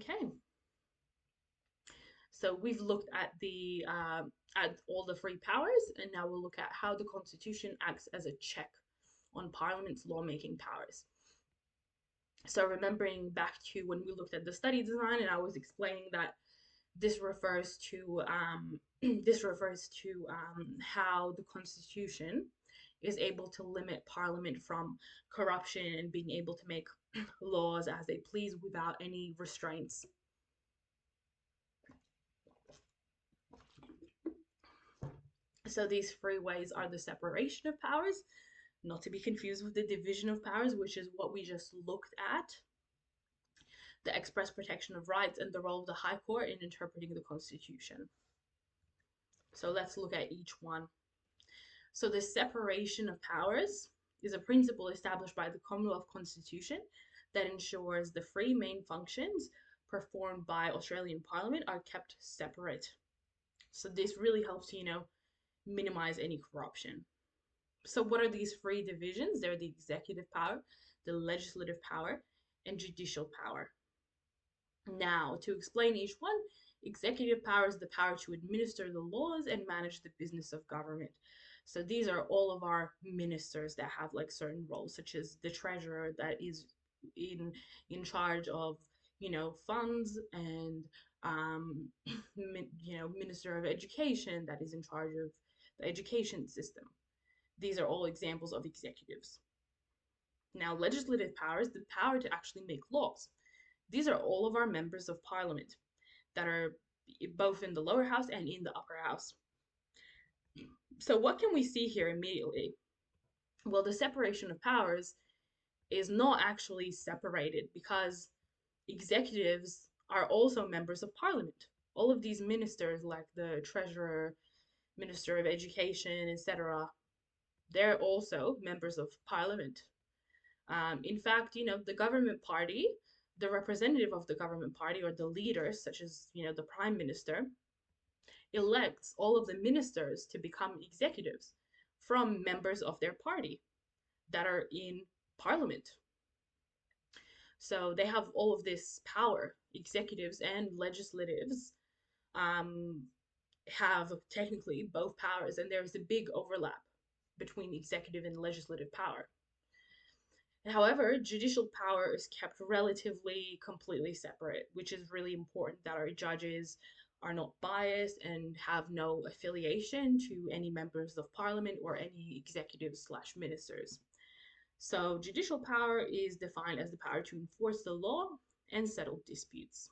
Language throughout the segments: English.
Okay, so we've looked at all the free powers, and now we'll look at how the Constitution acts as a check on Parliament's lawmaking powers. So remembering back to when we looked at the study design, and I was explaining that this refers to how the Constitution is able to limit Parliament from corruption and being able to make laws as they please without any restraints. So these three ways are the separation of powers, not to be confused with the division of powers, which is what we just looked at, the express protection of rights, and the role of the High Court in interpreting the Constitution. So let's look at each one. So the separation of powers is a principle established by the Commonwealth Constitution that ensures the three main functions performed by Australian Parliament are kept separate. So this really helps, minimize any corruption. So what are these three divisions? They're the executive power, the legislative power, and judicial power. Now, to explain each one, executive power is the power to administer the laws and manage the business of government. So these are all of our ministers that have like certain roles, such as the treasurer that is in charge of funds, and minister of education that is in charge of the education system. These are all examples of executives. Now, legislative power is the power to actually make laws. These are all of our members of parliament that are both in the lower house and in the upper house. So what can we see here immediately? Well, the separation of powers is not actually separated because executives are also members of parliament. All of these ministers, like the treasurer, minister of education, etc., they're also members of parliament. In fact, the government party, the representative of the government party, or the leaders, such as, the prime minister, elects all of the ministers to become executives from members of their party that are in parliament. So they have all of this power. Executives and legislatives have technically both powers, and there's a big overlap between executive and legislative power. However, judicial power is kept relatively completely separate, which is really important that our judges are not biased and have no affiliation to any members of parliament or any executives slash ministers. So judicial power is defined as the power to enforce the law and settle disputes.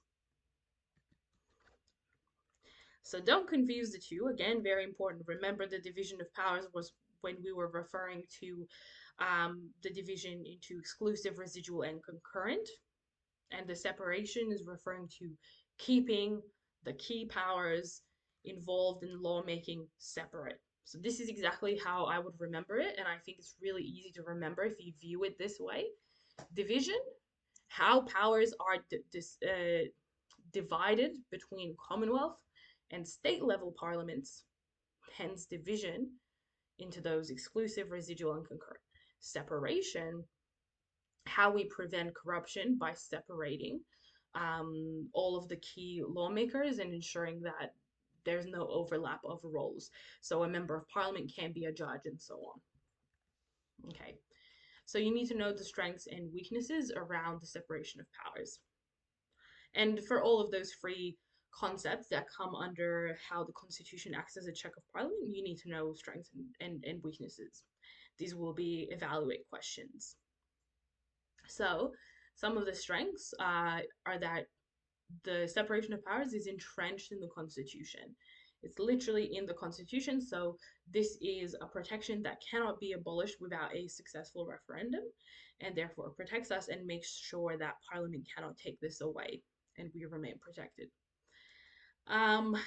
So don't confuse the two. Again, very important. Remember, the division of powers was when we were referring to the division into exclusive, residual, and concurrent. And the separation is referring to keeping the key powers involved in lawmaking separate. So this is exactly how I would remember it, and I think it's really easy to remember if you view it this way. Division, how powers are divided between Commonwealth and state level parliaments, hence division into those exclusive, residual, and concurrent. Separation, how we prevent corruption by separating all of the key lawmakers and ensuring that there's no overlap of roles. So a member of parliament can be a judge and so on. Okay, so you need to know the strengths and weaknesses around the separation of powers. And for all of those three concepts that come under how the Constitution acts as a check of Parliament, you need to know strengths and weaknesses. These will be evaluate questions. So some of the strengths are that the separation of powers is entrenched in the Constitution. It's literally in the Constitution, so this is a protection that cannot be abolished without a successful referendum, and therefore protects us and makes sure that Parliament cannot take this away and we remain protected. And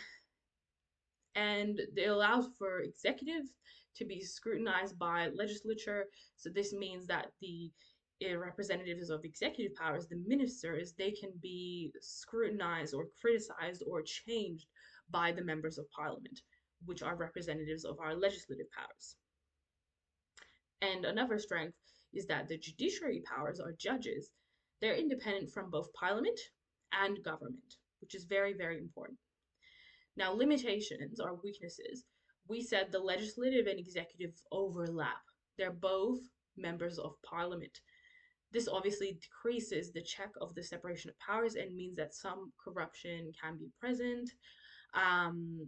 it allows for executive to be scrutinized by legislature. So this means that the representatives of executive powers, the ministers, they can be scrutinized or criticized or changed by the members of parliament, which are representatives of our legislative powers. And another strength is that the judiciary powers, our judges, they're independent from both parliament and government, which is very, very important. Now, limitations or weaknesses. We said the legislative and executive overlap. They're both members of parliament. This obviously decreases the check of the separation of powers and means that some corruption can be present.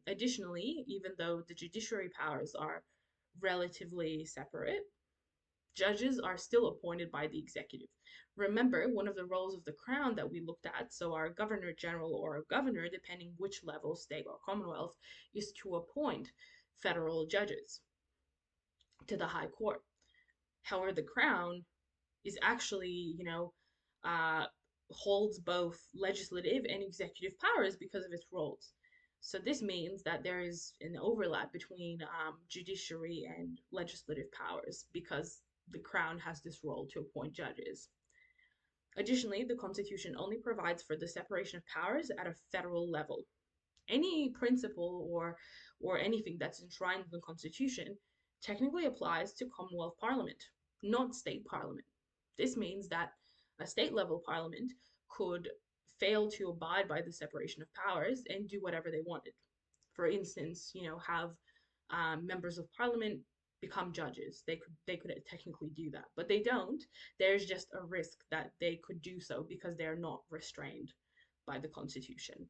Additionally, even though the judiciary powers are relatively separate, judges are still appointed by the executive. Remember, one of the roles of the crown that we looked at, so our governor general or a governor, depending which level, state or commonwealth, is to appoint federal judges to the high court. However, the crown is actually, uh, holds both legislative and executive powers because of its roles. So this means that there is an overlap between judiciary and legislative powers because the crown has this role to appoint judges. Additionally, the Constitution only provides for the separation of powers at a federal level. Any principle or anything that's enshrined in the Constitution technically applies to Commonwealth Parliament, not state parliament. This means that a state level parliament could fail to abide by the separation of powers and do whatever they wanted. For instance, have members of parliament become judges. They could technically do that, but they don't. There's just a risk that they could do so because they're not restrained by the Constitution.